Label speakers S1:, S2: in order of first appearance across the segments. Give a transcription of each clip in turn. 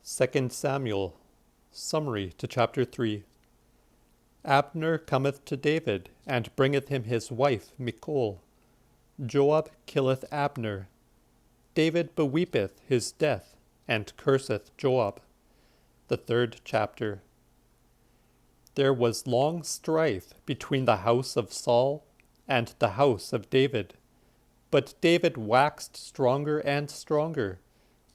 S1: 2 Samuel. Summary to chapter 3. Abner cometh to David, and bringeth him his wife Michal. Joab killeth Abner. David beweepeth his death, and curseth Joab. The third chapter. There was long strife between the house of Saul and the house of David. But David waxed stronger and stronger,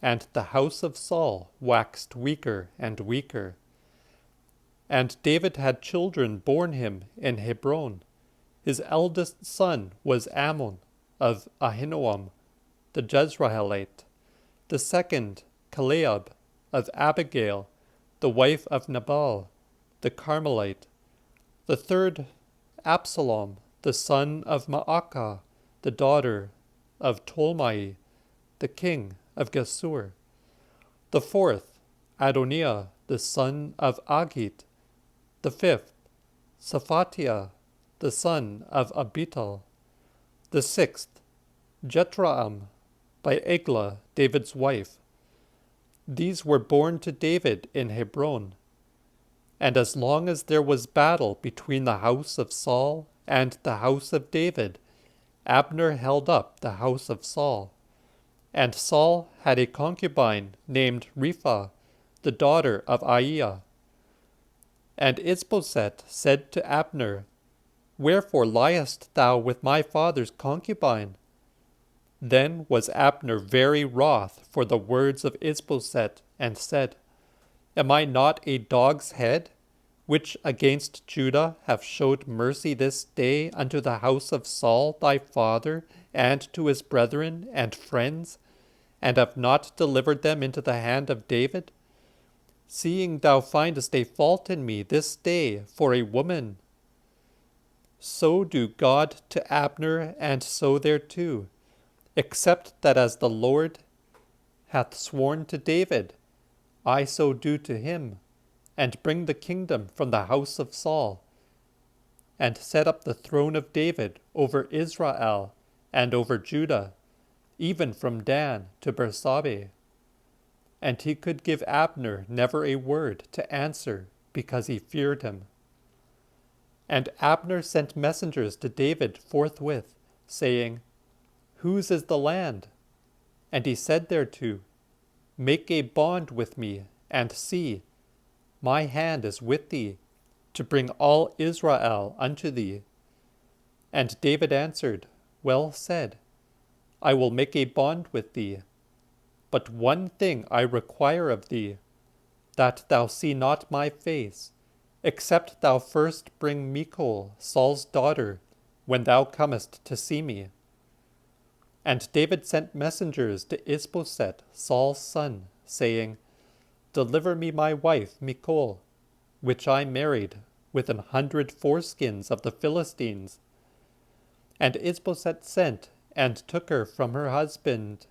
S1: and the house of Saul waxed weaker and weaker. And David had children born him in Hebron. His eldest son was Ammon of Ahinoam, the Jezreelite. The second, Caleb of Abigail, the wife of Nabal, the Carmelite. The third, Absalom, the son of Maacah, the daughter of Tolmai, the king of Geshur. The fourth, Adoniah, the son of Agit. The fifth, Saphatiah, the son of Abital. The sixth, Jethraam, by Eglah, David's wife. These were born to David in Hebron. And as long as there was battle between the house of Saul and the house of David, Abner held up the house of Saul. And Saul had a concubine named Rephah, the daughter of Aiah. And Isboset said to Abner, Wherefore liest thou with my father's concubine? Then was Abner very wroth for the words of Isboset, and said, Am I not a dog's head, which against Judah have showed mercy this day unto the house of Saul thy father, and to his brethren and friends, and have not delivered them into the hand of David? Seeing thou findest a fault in me this day for a woman. So do God to Abner, and so thereto, except that as the Lord hath sworn to David, I so do to him, and bring the kingdom from the house of Saul, and set up the throne of David over Israel and over Judah, even from Dan to Bersabeh. And he could give Abner never a word to answer, because he feared him. And Abner sent messengers to David forthwith, saying, Whose is the land? And he said thereto, Make a bond with me, and see, my hand is with thee, to bring all Israel unto thee. And David answered, Well said, I will make a bond with thee. But one thing I require of thee, that thou see not my face, except thou first bring Michal, Saul's daughter, when thou comest to see me. And David sent messengers to Isboset, Saul's son, saying, Deliver me my wife Michal, which I married with 100 foreskins of the Philistines. And Isboset sent and took her from her husband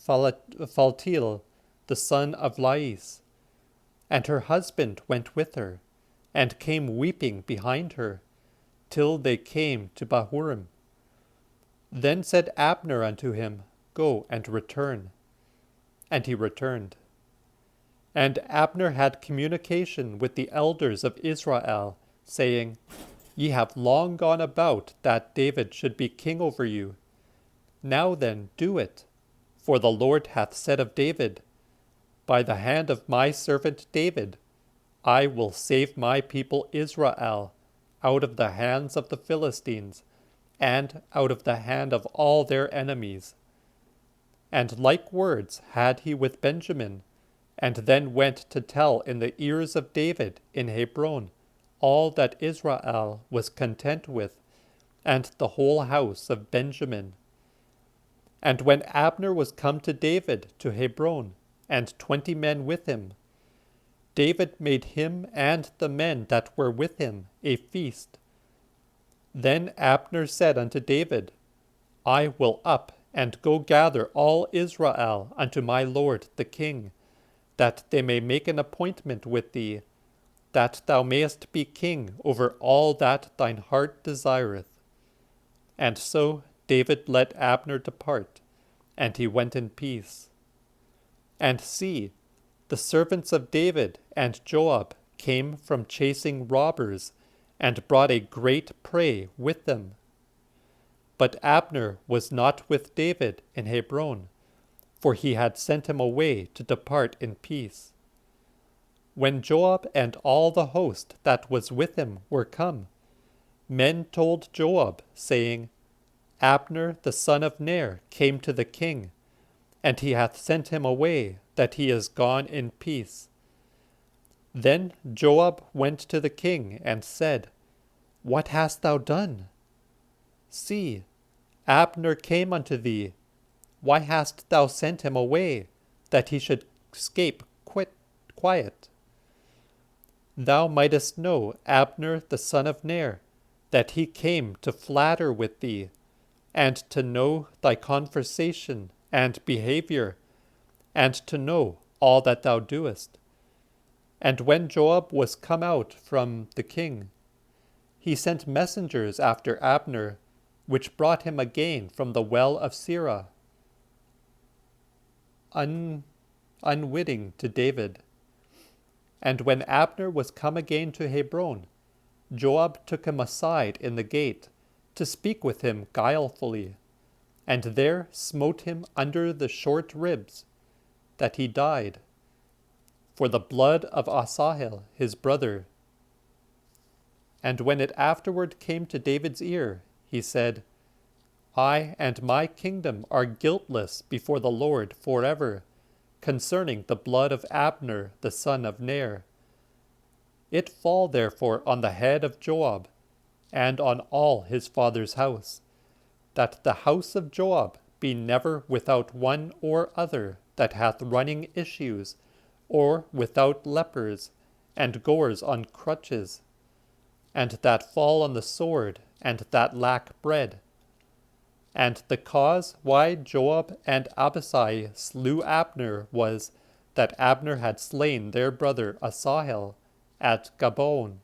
S1: Phaltiel, the son of Lais. And her husband went with her, and came weeping behind her, till they came to Bahurim. Then said Abner unto him, Go and return. And he returned. And Abner had communication with the elders of Israel, saying, Ye have long gone about that David should be king over you. Now then do it, for the Lord hath said of David, By the hand of my servant David, I will save my people Israel out of the hands of the Philistines, and out of the hand of all their enemies. And like words had he with Benjamin, and then went to tell in the ears of David in Hebron all that Israel was content with, and the whole house of Benjamin. And when Abner was come to David to Hebron, and 20 men with him, David made him and the men that were with him a feast. Then Abner said unto David, I will up and go gather all Israel unto my lord the king, that they may make an appointment with thee, that thou mayest be king over all that thine heart desireth. And so David let Abner depart, and he went in peace. And see, the servants of David and Joab came from chasing robbers, and brought a great prey with them. But Abner was not with David in Hebron, for he had sent him away to depart in peace. When Joab and all the host that was with him were come, men told Joab, saying, Abner the son of Ner came to the king, and he hath sent him away, that he is gone in peace. Then Joab went to the king and said, What hast thou done? See, Abner came unto thee. Why hast thou sent him away, that he should escape quiet? Thou mightest know Abner the son of Ner, that he came to flatter with thee, and to know thy conversation and behavior, and to know all that thou doest. And when Joab was come out from the king, he sent messengers after Abner, which brought him again from the well of Sirah, unwitting to David. And when Abner was come again to Hebron, Joab took him aside in the gate, to speak with him guilefully, and there smote him under the short ribs, that he died, for the blood of Asahel his brother. And when it afterward came to David's ear, he said, I and my kingdom are guiltless before the Lord forever, concerning the blood of Abner the son of Ner. It fall therefore on the head of Joab, and on all his father's house, that the house of Joab be never without one or other that hath running issues, or without lepers, and goers on crutches, and that fall on the sword, and that lack bread. And the cause why Joab and Abishai slew Abner was, that Abner had slain their brother Asahel at Gabon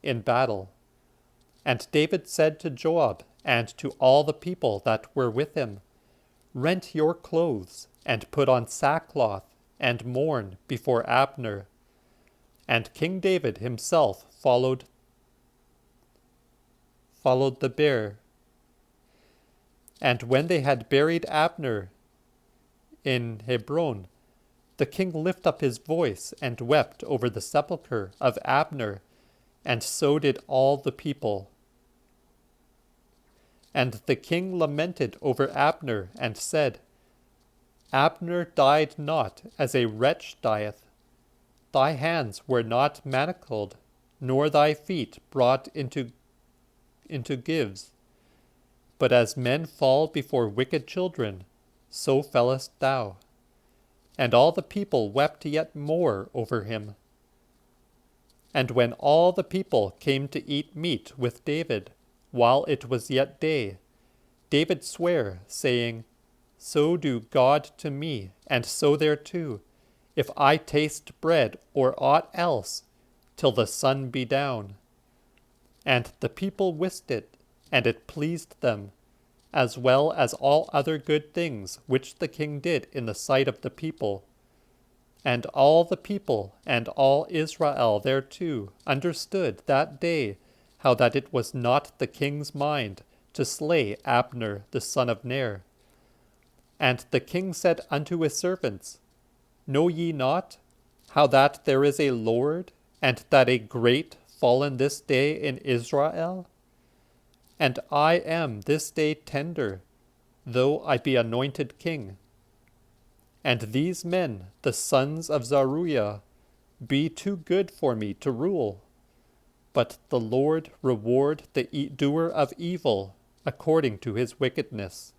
S1: in battle. And David said to Joab and to all the people that were with him, Rent your clothes, and put on sackcloth, and mourn before Abner. And King David himself followed the bier. And when they had buried Abner in Hebron, the king lifted up his voice and wept over the sepulchre of Abner, and so did all the people. And the king lamented over Abner, and said, Abner died not as a wretch dieth. Thy hands were not manacled, nor thy feet brought into gyves. But as men fall before wicked children, so fellest thou. And all the people wept yet more over him. And when all the people came to eat meat with David, while it was yet day, David sware, saying, So do God to me, and so thereto, if I taste bread or aught else, till the sun be down. And the people wist it, and it pleased them, as well as all other good things which the king did in the sight of the people. And all the people and all Israel thereto understood that day how that it was not the king's mind to slay Abner the son of Ner. And the king said unto his servants, Know ye not how that there is a Lord, and that a great fallen this day in Israel? And I am this day tender, though I be anointed king. And these men, the sons of Zeruiah, be too good for me to rule. But the Lord reward the doer of evil according to his wickedness.